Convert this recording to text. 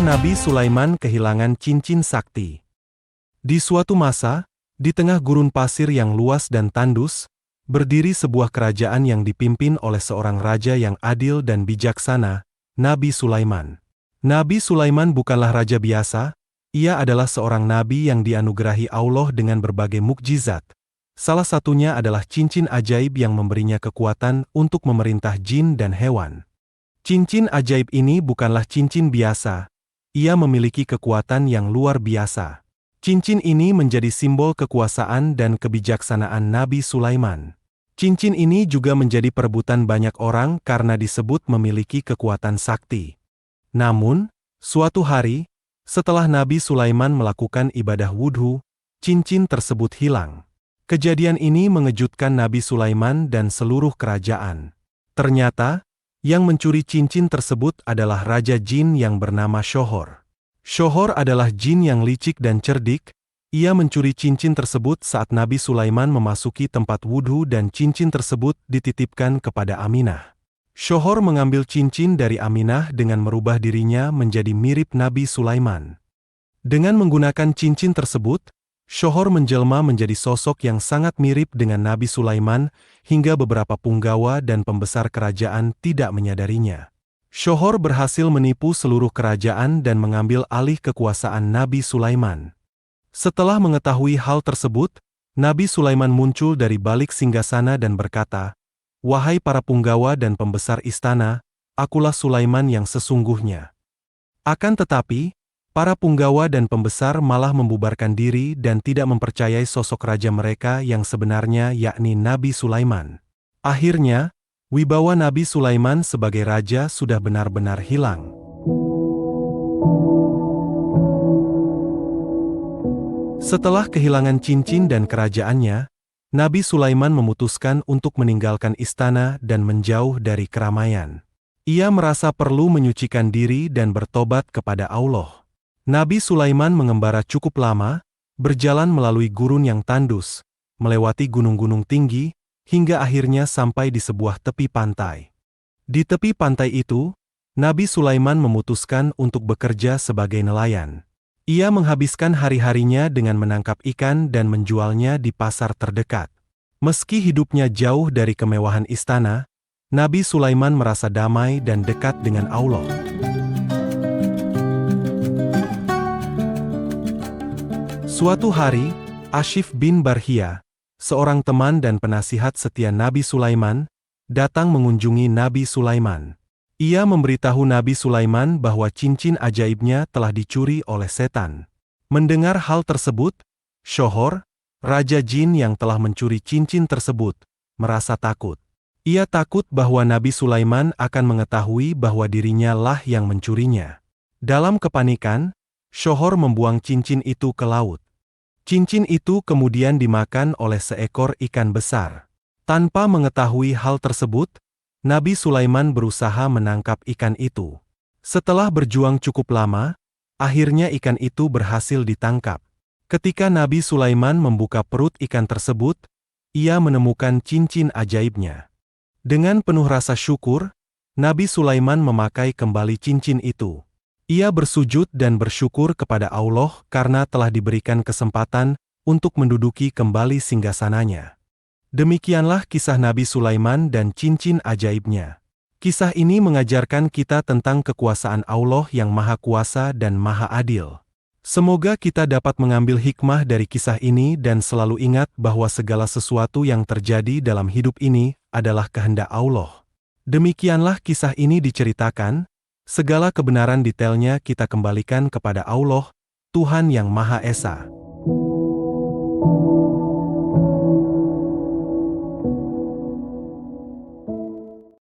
Nabi Sulaiman kehilangan cincin sakti. Di suatu masa, di tengah gurun pasir yang luas dan tandus, berdiri sebuah kerajaan yang dipimpin oleh seorang raja yang adil dan bijaksana, Nabi Sulaiman. Nabi Sulaiman bukanlah raja biasa, ia adalah seorang nabi yang dianugerahi Allah dengan berbagai mukjizat. Salah satunya adalah cincin ajaib yang memberinya kekuatan untuk memerintah jin dan hewan. Cincin ajaib ini bukanlah cincin biasa, ia memiliki kekuatan yang luar biasa. Cincin ini menjadi simbol kekuasaan dan kebijaksanaan Nabi Sulaiman. Cincin ini juga menjadi perebutan banyak orang karena disebut memiliki kekuatan sakti. Namun, suatu hari, setelah Nabi Sulaiman melakukan ibadah wudhu, cincin tersebut hilang. Kejadian ini mengejutkan Nabi Sulaiman dan seluruh kerajaan. Ternyata, yang mencuri cincin tersebut adalah Raja Jin yang bernama Shohor. Shohor adalah jin yang licik dan cerdik. Ia mencuri cincin tersebut saat Nabi Sulaiman memasuki tempat wudhu dan cincin tersebut dititipkan kepada Aminah. Shohor mengambil cincin dari Aminah dengan merubah dirinya menjadi mirip Nabi Sulaiman. Dengan menggunakan cincin tersebut, Shohor menjelma menjadi sosok yang sangat mirip dengan Nabi Sulaiman hingga beberapa punggawa dan pembesar kerajaan tidak menyadarinya. Shohor berhasil menipu seluruh kerajaan dan mengambil alih kekuasaan Nabi Sulaiman. Setelah mengetahui hal tersebut, Nabi Sulaiman muncul dari balik singgasana dan berkata, "Wahai para punggawa dan pembesar istana, akulah Sulaiman yang sesungguhnya." Akan tetapi, para punggawa dan pembesar malah membubarkan diri dan tidak mempercayai sosok raja mereka yang sebenarnya yakni Nabi Sulaiman. Akhirnya, wibawa Nabi Sulaiman sebagai raja sudah benar-benar hilang. Setelah kehilangan cincin dan kerajaannya, Nabi Sulaiman memutuskan untuk meninggalkan istana dan menjauh dari keramaian. Ia merasa perlu menyucikan diri dan bertobat kepada Allah. Nabi Sulaiman mengembara cukup lama, berjalan melalui gurun yang tandus, melewati gunung-gunung tinggi, hingga akhirnya sampai di sebuah tepi pantai. Di tepi pantai itu, Nabi Sulaiman memutuskan untuk bekerja sebagai nelayan. Ia menghabiskan hari-harinya dengan menangkap ikan dan menjualnya di pasar terdekat. Meski hidupnya jauh dari kemewahan istana, Nabi Sulaiman merasa damai dan dekat dengan Allah. Suatu hari, Ashif bin Barhia, seorang teman dan penasihat setia Nabi Sulaiman, datang mengunjungi Nabi Sulaiman. Ia memberitahu Nabi Sulaiman bahwa cincin ajaibnya telah dicuri oleh setan. Mendengar hal tersebut, Shohor, raja jin yang telah mencuri cincin tersebut, merasa takut. Ia takut bahwa Nabi Sulaiman akan mengetahui bahwa dirinya lah yang mencurinya. Dalam kepanikan, Shohor membuang cincin itu ke laut. Cincin itu kemudian dimakan oleh seekor ikan besar. Tanpa mengetahui hal tersebut, Nabi Sulaiman berusaha menangkap ikan itu. Setelah berjuang cukup lama, akhirnya ikan itu berhasil ditangkap. Ketika Nabi Sulaiman membuka perut ikan tersebut, ia menemukan cincin ajaibnya. Dengan penuh rasa syukur, Nabi Sulaiman memakai kembali cincin itu. Ia bersujud dan bersyukur kepada Allah karena telah diberikan kesempatan untuk menduduki kembali singgasananya. Demikianlah kisah Nabi Sulaiman dan cincin ajaibnya. Kisah ini mengajarkan kita tentang kekuasaan Allah yang Maha Kuasa dan Maha Adil. Semoga kita dapat mengambil hikmah dari kisah ini dan selalu ingat bahwa segala sesuatu yang terjadi dalam hidup ini adalah kehendak Allah. Demikianlah kisah ini diceritakan. Segala kebenaran detailnya kita kembalikan kepada Allah, Tuhan yang Maha Esa.